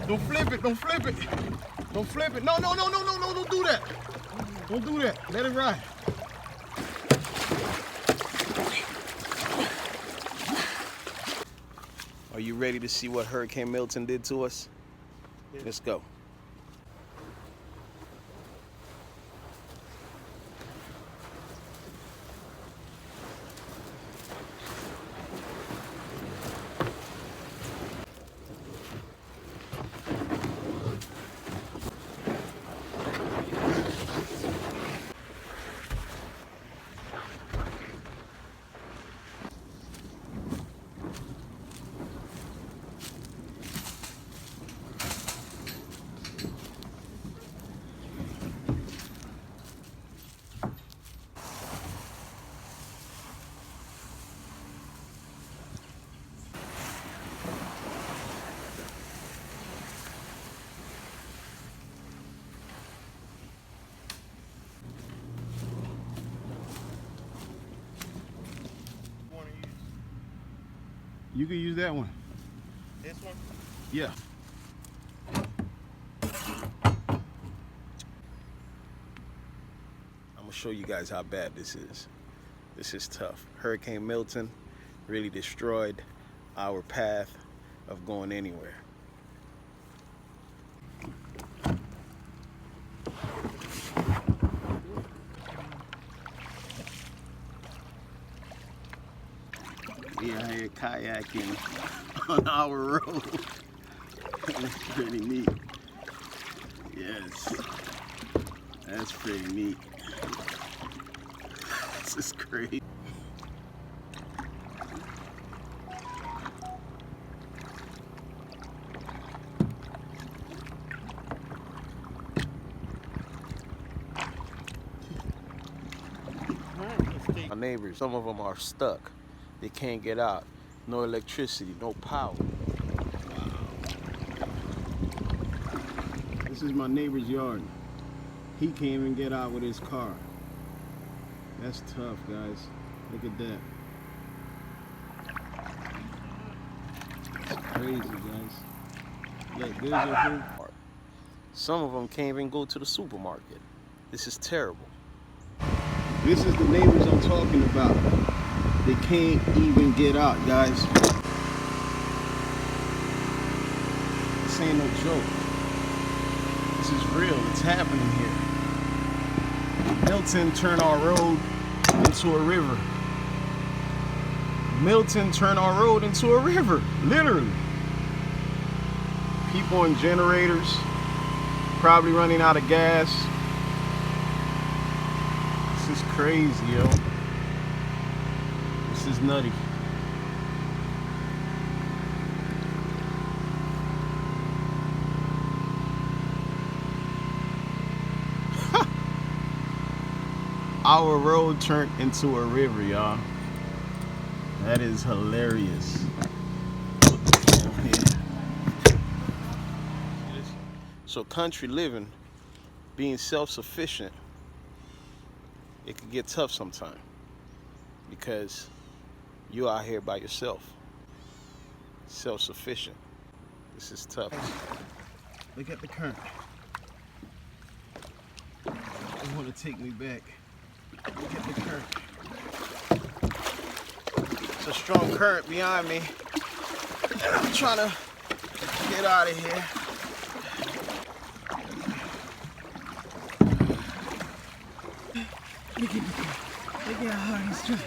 Don't flip it. Don't flip it. Don't flip it. No, no, no, no, no, no. Don't do that. Don't do that. Let it ride. Are you ready to see what Hurricane Milton did to us? Yeah. Let's go. You can use that one. This one? Yeah. I'm gonna show you guys how bad this is. This is tough. Hurricane Milton really destroyed our path of going anywhere. We are here kayaking on our road. That's pretty neat. Yes, that's pretty neat. This is crazy. My neighbors, some of them are stuck. They can't get out. No electricity, no power. Wow. This is my neighbor's yard. He can't even get out with his car. That's tough, guys. Look at that. It's crazy, guys. Look, there's your whole part. Some of them can't even go to the supermarket. This is terrible. This is the neighbors I'm talking about. They can't even get out, guys. This ain't no joke. This is real. It's happening here. Milton turned our road into a river. Milton turned our road into a river, literally. People in generators, probably running out of gas. This is crazy, yo. This is nutty. Our road turned into a river, y'all. That is hilarious. So country living, being self-sufficient, it can get tough sometimes because you're out here by yourself, self-sufficient. This is tough. Look at the current. They want to take me back. Look at the current. It's a strong current behind me. And I'm trying to get out of here. Look at the current. Look at how hard he's trying.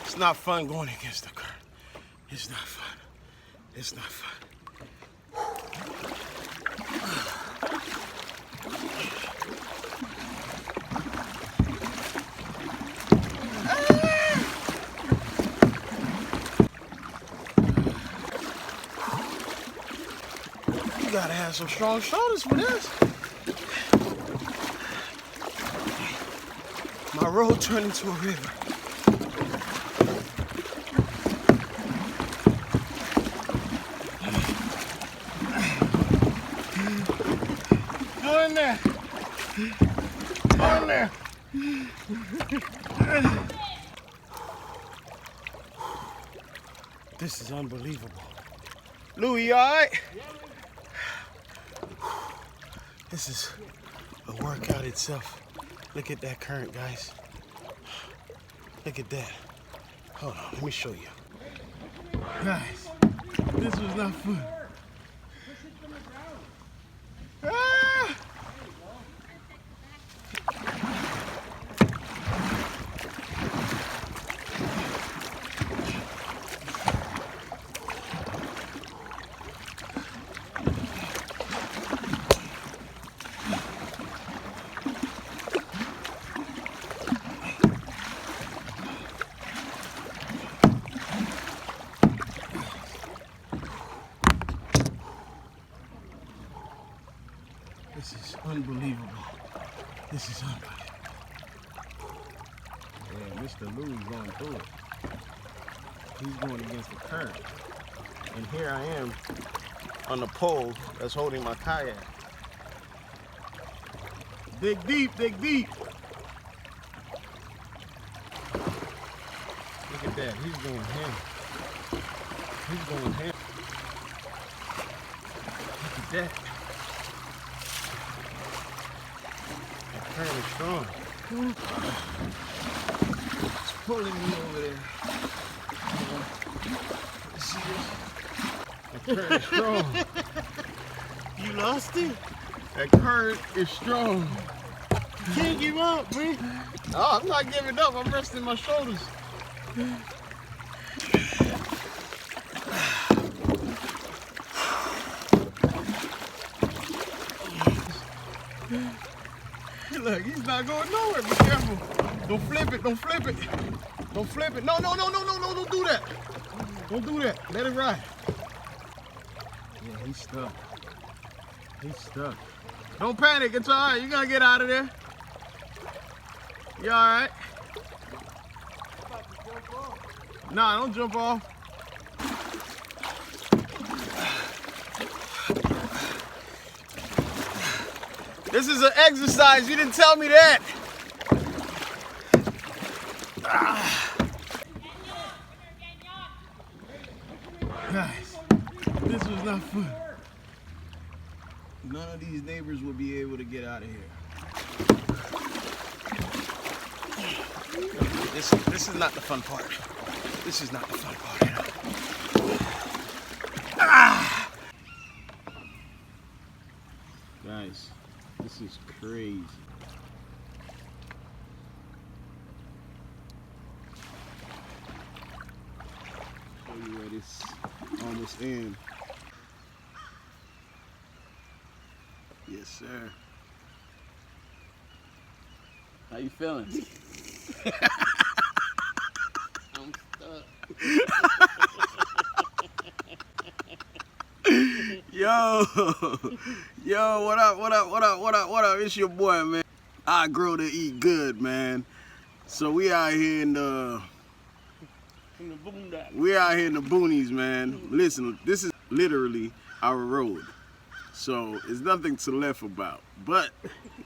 It's not fun going against the current. It's not fun. It's not fun. You gotta have some strong shoulders for this. My road turned into a river. Go in there. Go in there. This is unbelievable. Louis, you all right? This is a workout itself. Look at that current, guys. Look at that. Hold on, let me show you. Guys, this was not fun. Ah! This is unbelievable. This is unbelievable. Yeah, Mr. Lou's going through it. He's going against the current. And here I am on the pole that's holding my kayak. Dig deep, dig deep. Look at that, he's going ham. He's going ham. Look at that. Current is strong. It's pulling me over there. See this? That current is strong. You lost it? That current is strong. You can't give up, man. Oh, I'm not giving up. I'm resting my shoulders. Look, he's not going nowhere. Be careful. Don't flip it. Don't flip it. Don't flip it. No, no, no, no, no, no. Don't do that. Don't do that. Let it ride. Yeah, he's stuck. He's stuck. Don't panic. It's all right. You got to get out of there. You all right? Nah, don't jump off. This is an exercise. You didn't tell me that. Guys, this was not fun. None of these neighbors will be able to get out of here. This is not the fun part. This is not the fun part. Guys, this is crazy. Show you where this almost ends. Yes, sir. How you feeling? I'm stuck. Yo, what up? It's your boy, man. I grow to eat good, man. So we out here in the boondocks. We out here in the boonies, man. Listen, this is literally our road. So it's nothing to laugh about, but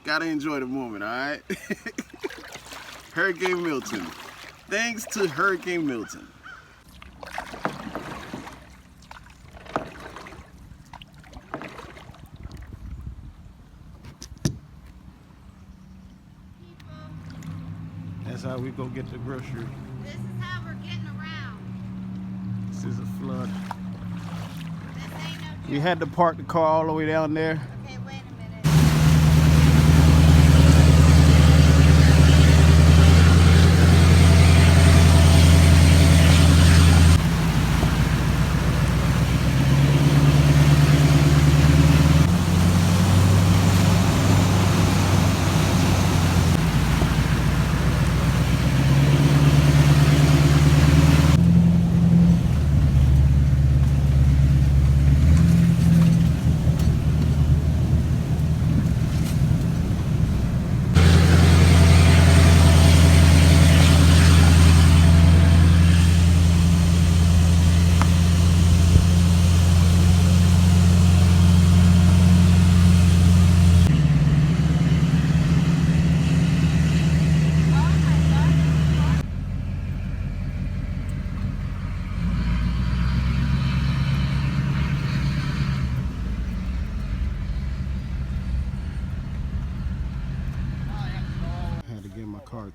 gotta enjoy the moment, all right? Hurricane Milton. Thanks to Hurricane Milton. That's how we go get the grocery. This is how we're getting around. This is a flood. This ain't no joke. We had to park the car all the way down there. Okay, wait a minute.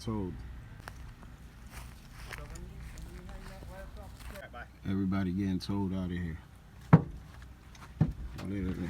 told. Everybody getting towed out of here. Literally.